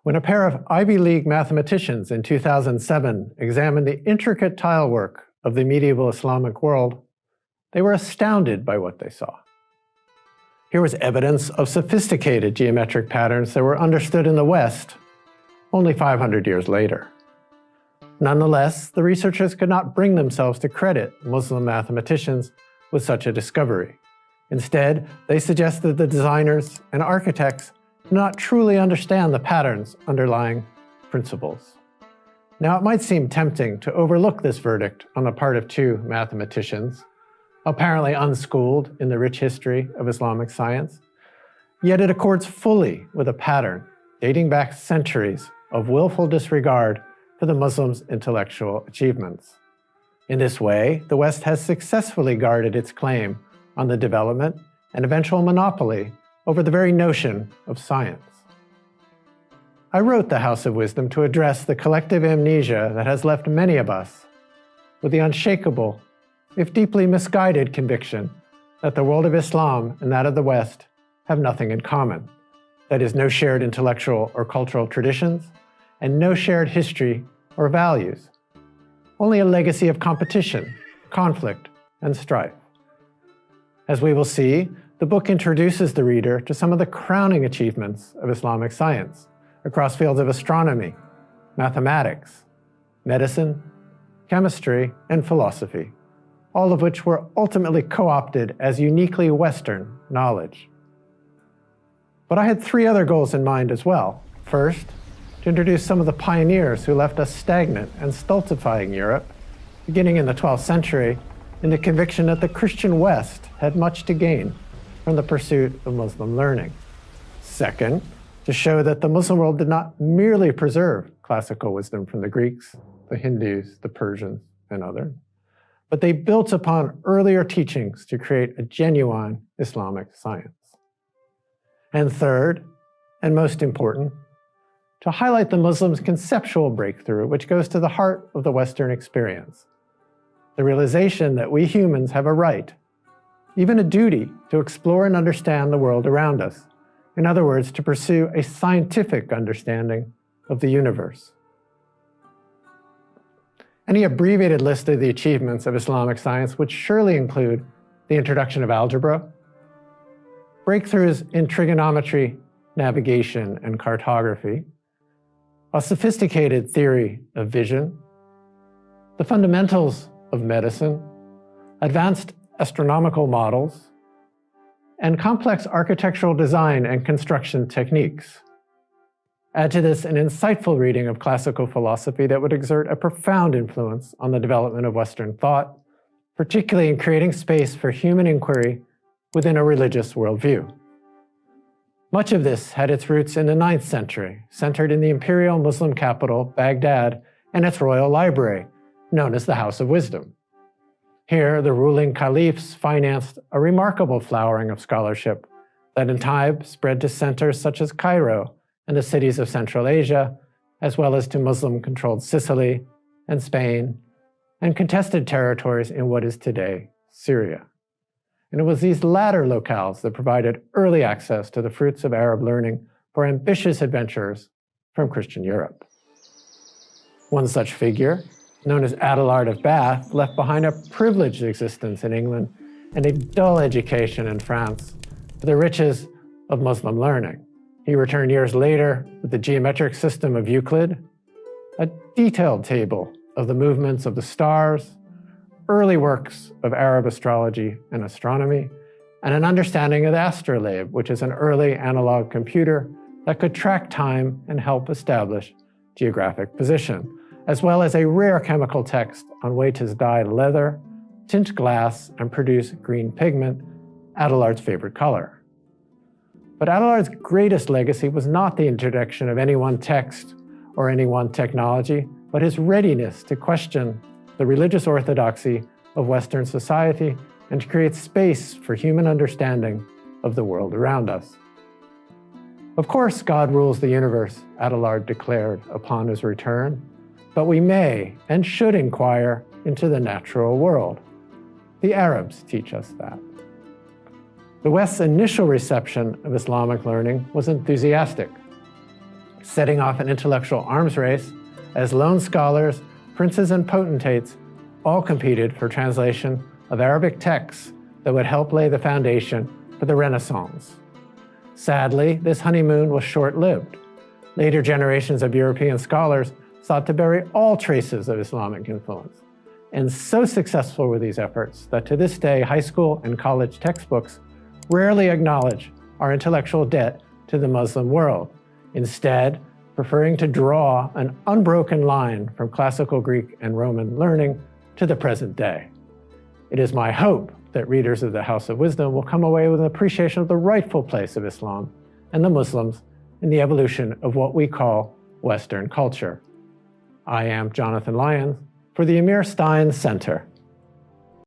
When a pair of Ivy League mathematicians in 2007 examined the intricate tile work of the medieval Islamic world, they were astounded by what they saw. Here was evidence of sophisticated geometric patterns that were understood in the West only 500 years later. Nonetheless, the researchers could not bring themselves to credit Muslim mathematicians with such a discovery. Instead, they suggested the designers and architects do not truly understand the patterns underlying principles. Now, it might seem tempting to overlook this verdict on the part of two mathematicians, apparently unschooled in the rich history of Islamic science, yet it accords fully with a pattern dating back centuries of willful disregard for the Muslims' intellectual achievements. In this way, the West has successfully guarded its claim on the development and eventual monopoly over the very notion of science. I wrote the House of Wisdom to address the collective amnesia that has left many of us with the unshakable, if deeply misguided, conviction that the world of Islam and that of the West have nothing in common. That is, no shared intellectual or cultural traditions, and no shared history or values. Only a legacy of competition, conflict, and strife. As we will see, the book introduces the reader to some of the crowning achievements of Islamic science across fields of astronomy, mathematics, medicine, chemistry, and philosophy, all of which were ultimately co-opted as uniquely Western knowledge. But I had three other goals in mind as well. First, to introduce some of the pioneers who left us stagnant and stultifying Europe, beginning in the 12th century, in the conviction that the Christian West had much to gain from the pursuit of Muslim learning. Second, to show that the Muslim world did not merely preserve classical wisdom from the Greeks, the Hindus, the Persians, and others, but they built upon earlier teachings to create a genuine Islamic science. And third, and most important, to highlight the Muslims' conceptual breakthrough, which goes to the heart of the Western experience. The realization that we humans have a right, even a duty, to explore and understand the world around us. In other words, to pursue a scientific understanding of the universe. Any abbreviated list of the achievements of Islamic science would surely include the introduction of algebra, breakthroughs in trigonometry, navigation, and cartography, a sophisticated theory of vision, the fundamentals of medicine, advanced astronomical models, and complex architectural design and construction techniques. Add to this an insightful reading of classical philosophy that would exert a profound influence on the development of Western thought, particularly in creating space for human inquiry within a religious worldview. Much of this had its roots in the 9th century, centered in the imperial Muslim capital, Baghdad, and its royal library, known as the House of Wisdom. Here, the ruling caliphs financed a remarkable flowering of scholarship that in time spread to centers such as Cairo and the cities of Central Asia, as well as to Muslim-controlled Sicily and Spain, and contested territories in what is today Syria. And it was these latter locales that provided early access to the fruits of Arab learning for ambitious adventurers from Christian Europe. One such figure, known as Adelard of Bath, left behind a privileged existence in England and a dull education in France for the riches of Muslim learning. He returned years later with the geometric system of Euclid, a detailed table of the movements of the stars, early works of Arab astrology and astronomy, and an understanding of the astrolabe, which is an early analog computer that could track time and help establish geographic position, as well as a rare chemical text on way to dye leather, tint glass, and produce green pigment, Adelard's favorite color. But Adelard's greatest legacy was not the introduction of any one text or any one technology, but his readiness to question the religious orthodoxy of Western society and to create space for human understanding of the world around us. Of course, God rules the universe, Adelard declared upon his return, but we may and should inquire into the natural world. The Arabs teach us that. The West's initial reception of Islamic learning was enthusiastic. setting off an intellectual arms race as lone scholars, princes, and potentates all competed for translation of Arabic texts that would help lay the foundation for the Renaissance. Sadly, this honeymoon was short-lived. Later generations of European scholars sought to bury all traces of Islamic influence. And so successful were these efforts that to this day, high school and college textbooks rarely acknowledge our intellectual debt to the Muslim world, instead preferring to draw an unbroken line from classical Greek and Roman learning to the present day. It is my hope that readers of the House of Wisdom will come away with an appreciation of the rightful place of Islam and the Muslims in the evolution of what we call Western culture. I am Jonathan Lyons for the Amir Stein Center.